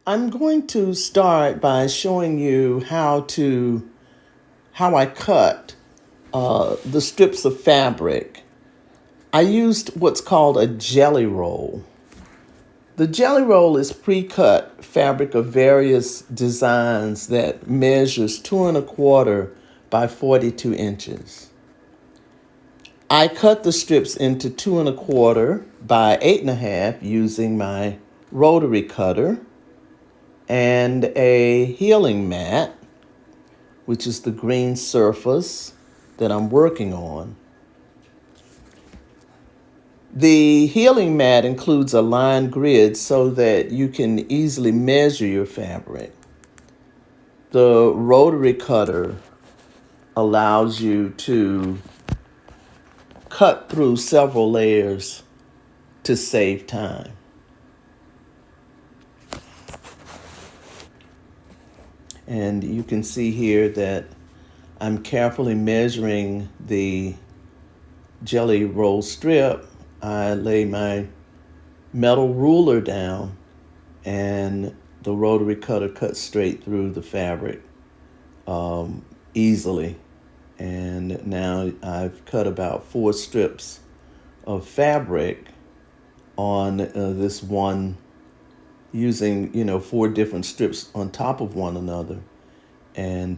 I'm going to start by showing you how I cut the strips of fabric. I used what's called a jelly roll. The jelly roll is pre-cut fabric of various designs that measures 2¼ by 42 inches. I cut the strips into 2¼ by 8½ using my rotary cutter and a healing mat, which is the green surface that I'm working on. The healing mat includes a line grid so that you can easily measure your fabric. The rotary cutter allows you to cut through several layers to save time. And you can see here that I'm carefully measuring the jelly roll strip. I lay my metal ruler down and the rotary cutter cuts straight through the fabric easily. And now I've cut about 4 strips of fabric on this one, using 4 different strips on top of one another, and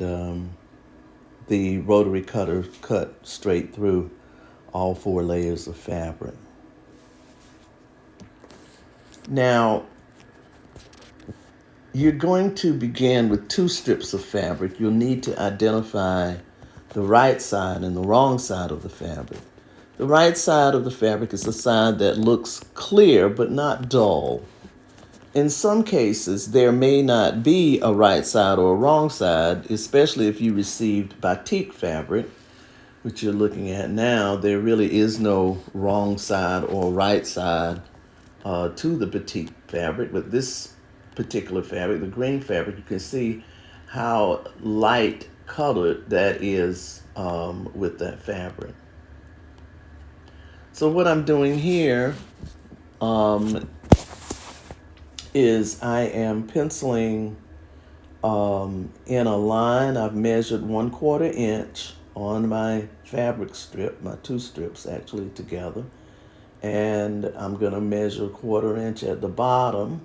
the rotary cutter cut straight through all 4 layers of fabric. Now, you're going to begin with 2 strips of fabric. You'll need to identify the right side and the wrong side of the fabric. The right side of the fabric is the side that looks clear but not dull. In some cases, there may not be a right side or a wrong side, especially if you received batik fabric, which you're looking at now. There really is no wrong side or right side to the batik fabric, but this particular fabric, the green fabric, you can see how light colored that is with that fabric. So what I'm doing here is I am penciling in a line. I've measured 1/4 inch on my fabric strip, my 2 strips actually together. And I'm gonna measure 1/4 inch at the bottom.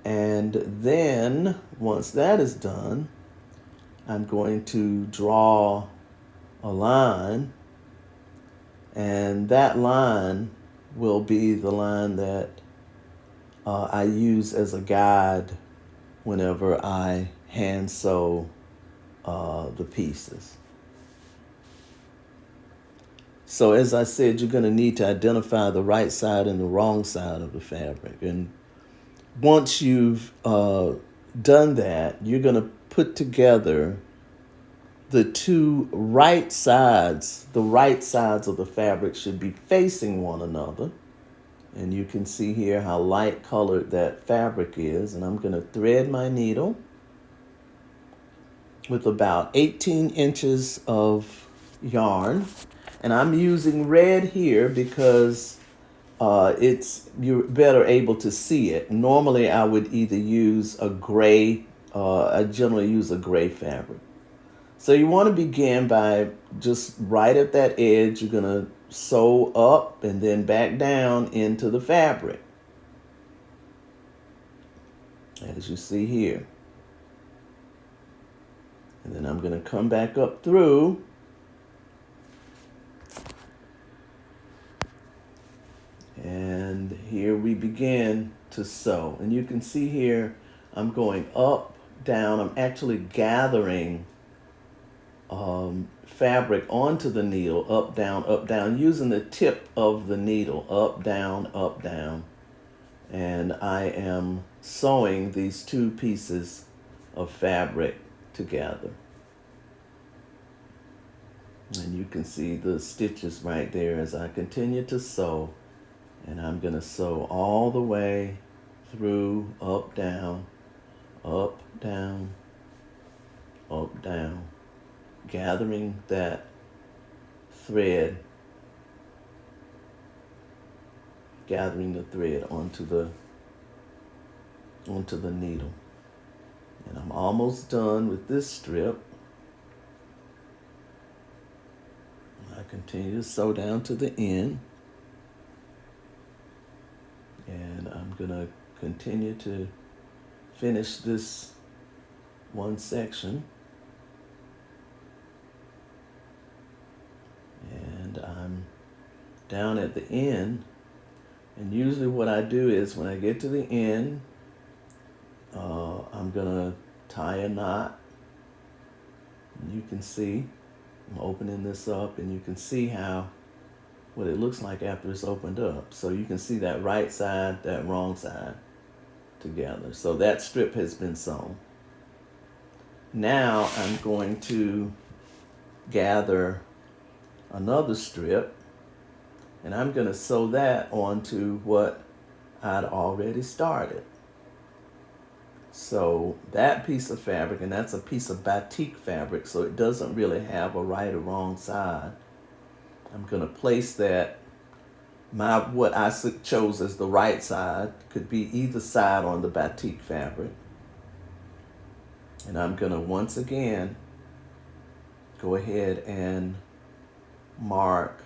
And then once that is done, I'm going to draw a line, and that line will be the line that I use as a guide whenever I hand sew the pieces. So as I said, you're going to need to identify the right side and the wrong side of the fabric. And once you've done that, you're going to put together the 2 right sides. The right sides of the fabric should be facing one another. And you can see here how light colored that fabric is. And I'm going to thread my needle with about 18 inches of yarn. And I'm using red here because you're better able to see it. Normally I would either use a gray, I generally use a gray fabric. So you want to begin by just right at that edge. You're going to sew up and then back down into the fabric, as you see here. And then I'm going to come back up through and here we begin to sew. And you can see here I'm going up, down. I'm actually gathering fabric onto the needle, up, down, using the tip of the needle, up, down. And I am sewing these 2 pieces of fabric together. And you can see the stitches right there as I continue to sew. And I'm going to sew all the way through, up, down, gathering that thread, gathering the thread onto the onto the needle. And I'm almost done with this strip. I continue to sew down to the end. And I'm going to continue to finish this one section. And I'm down at the end. And usually what I do is when I get to the end, I'm going to tie a knot. And you can see, I'm opening this up and you can see what it looks like after it's opened up. So you can see that right side, that wrong side together. So that strip has been sewn. Now I'm going to gather another strip and I'm going to sew that onto what I'd already started. So that piece of fabric, and that's a piece of batik fabric, so it doesn't really have a right or wrong side. I'm going to place that, what I chose as the right side could be either side on the batik fabric. And I'm going to once again go ahead and mark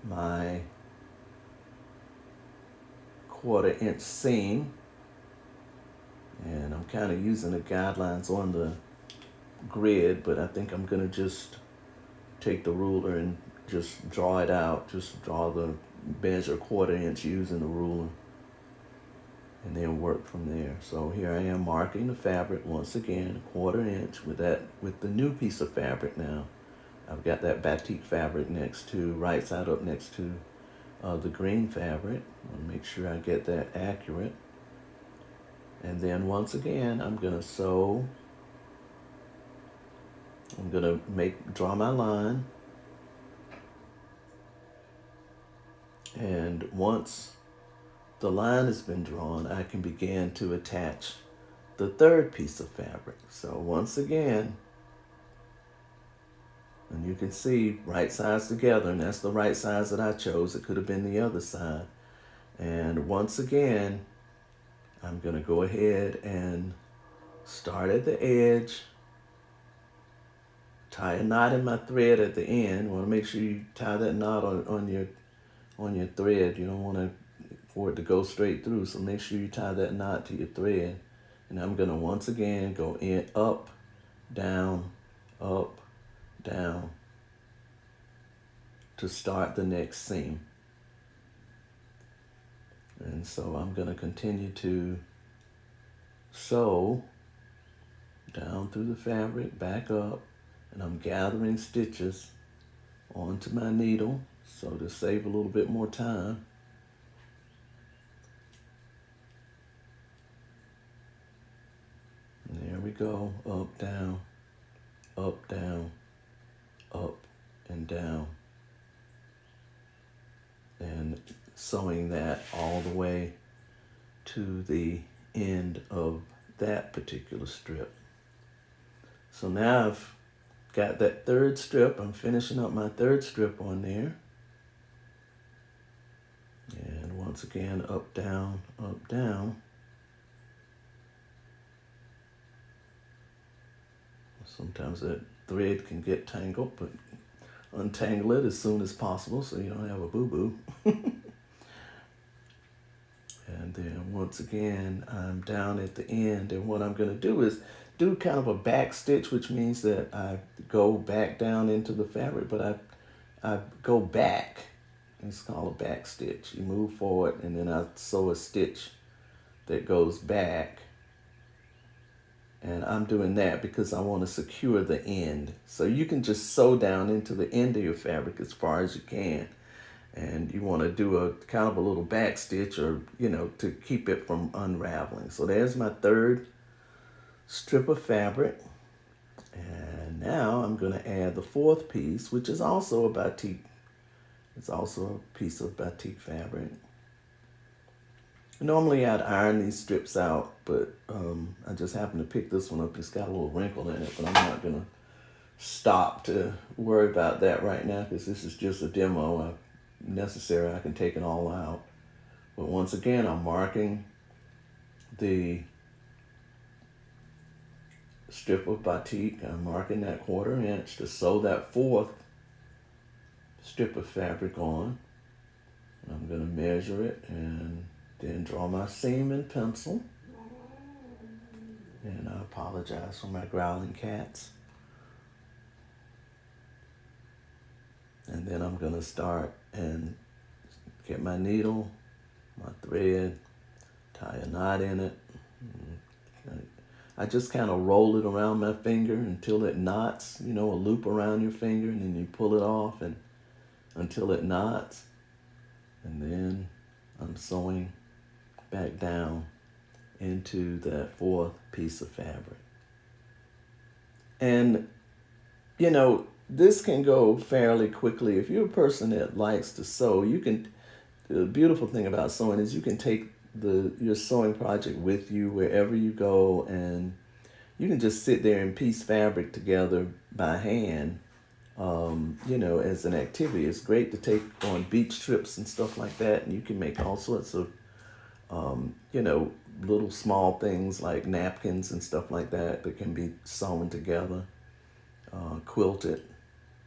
my 1/4 inch seam. And I'm kind of using the guidelines on the grid, but I think I'm going to just take the ruler and just draw it out. Just draw the measure 1/4 inch using the ruler and then work from there. So here I am marking the fabric once again, 1/4 inch with the new piece of fabric now. I've got that batik fabric next to, right side up next to the green fabric. I'll make sure I get that accurate. And then once again, I'm going to sew. I'm going to draw my line. And once the line has been drawn, I can begin to attach the third piece of fabric. So once again, and you can see right sides together, and that's the right size that I chose. It could have been the other side. And once again, I'm going to go ahead and start at the edge, tie a knot in my thread at the end. You want to make sure you tie that knot on your thread. You don't want for it to go straight through, so make sure you tie that knot to your thread. And I'm going to once again go in, up, down, to start the next seam. And so I'm going to continue to sew down through the fabric, back up, and I'm gathering stitches onto my needle, so to save a little bit more time. And there we go, up, down, up, and down. And sewing that all the way to the end of that particular strip. So now I've got that third strip. I'm finishing up my third strip on there. And once again, up, down, up, down. Sometimes that thread can get tangled, but untangle it as soon as possible so you don't have a boo-boo. And then once again, I'm down at the end, and what I'm going to do is do kind of a back stitch, which means that I go back down into the fabric, but I go back. It's called a back stitch. You move forward, and then I sew a stitch that goes back. And I'm doing that because I want to secure the end. So you can just sew down into the end of your fabric as far as you can. And you want to do a kind of a little back stitch, or, to keep it from unraveling. So there's my third strip of fabric. And now I'm going to add the fourth piece, which is also a batik. It's also a piece of batik fabric. Normally I'd iron these strips out, but I just happened to pick this one up. It's got a little wrinkle in it, but I'm not going to stop to worry about that right now because this is just a demo. If necessary, I can take it all out. But once again, I'm marking the strip of batik. I'm marking that 1/4 inch to sew that 4th strip of fabric on. I'm going to measure it and then draw my seam in pencil. And I apologize for my growling cats. And then I'm going to start and get my needle, my thread, tie a knot in it. I just kind of roll it around my finger until it knots, a loop around your finger, and then you pull it off and until it knots. And then I'm sewing back down into that 4th piece of fabric. And, this can go fairly quickly. If you're a person that likes to sew, the beautiful thing about sewing is you can take your sewing project with you wherever you go, and you can just sit there and piece fabric together by hand, as an activity. It's great to take on beach trips and stuff like that, and you can make all sorts of, little small things like napkins and stuff like that can be sewn together, quilted.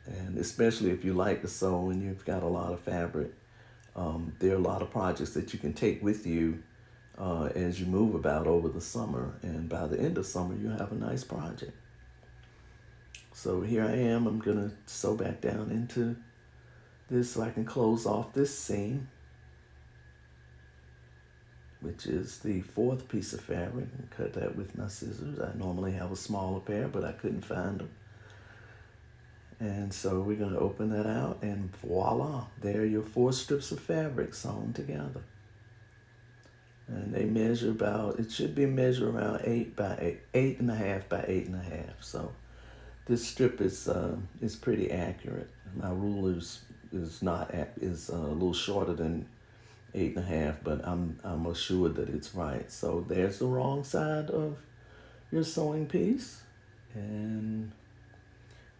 And especially if you like to sew and you've got a lot of fabric, there are a lot of projects that you can take with you as you move about over the summer. And by the end of summer, you have a nice project. So here I am. I'm going to sew back down into this so I can close off this seam, which is the 4th piece of fabric, and cut that with my scissors. I normally have a smaller pair, but I couldn't find them. And so we're going to open that out, and voila, there are your 4 strips of fabric sewn together. And they measure it should be measured around 8 by 8.5 by 8.5. So this strip is pretty accurate. My ruler is a little shorter than 8.5, but I'm assured that it's right. So there's the wrong side of your sewing piece, and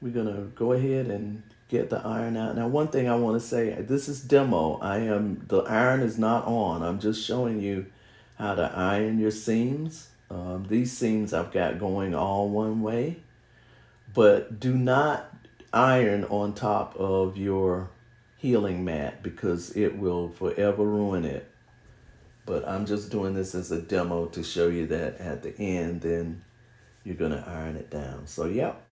we're going to go ahead and get the iron out. Now, one thing I want to say, this is demo. The iron is not on. I'm just showing you how to iron your seams. These seams I've got going all one way, but do not iron on top of your healing mat because it will forever ruin it. But I'm just doing this as a demo to show you that at the end, then you're going to iron it down. So, yep.